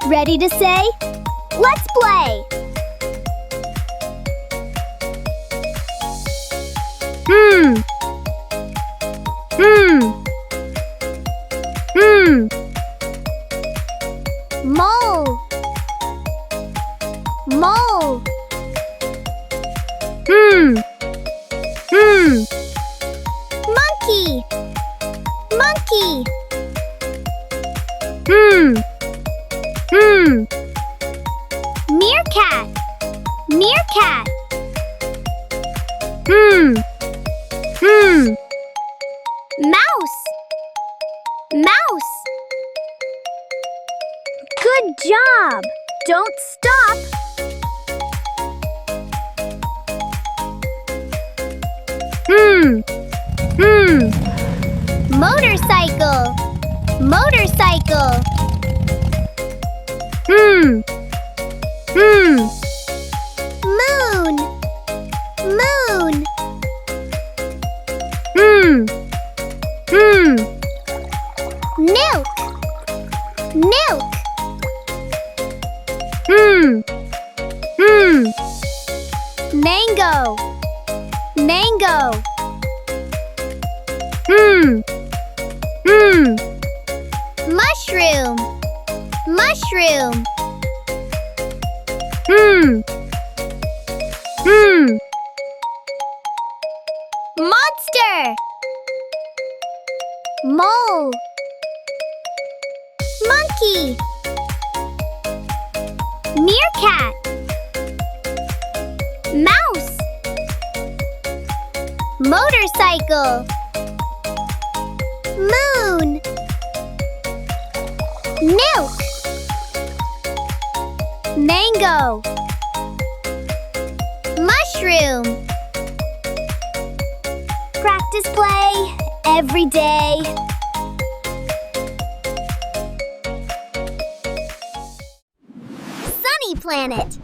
Ready to say? Let's play! Mole. Mole. Monkey. Monkey. Meerkat. Meerkat. Mouse. Mouse. Good job! Don't stop! Motorcycle. Motorcycle. Moon. Moon. Milk. Milk. Mango. Mango. Mushroom. Mushroom. Monster. Mole. Monkey. Meerkat. Mouse. Motorcycle. Moon. Milk. Mango. Mushroom. Practice play every day. Sunny Planet.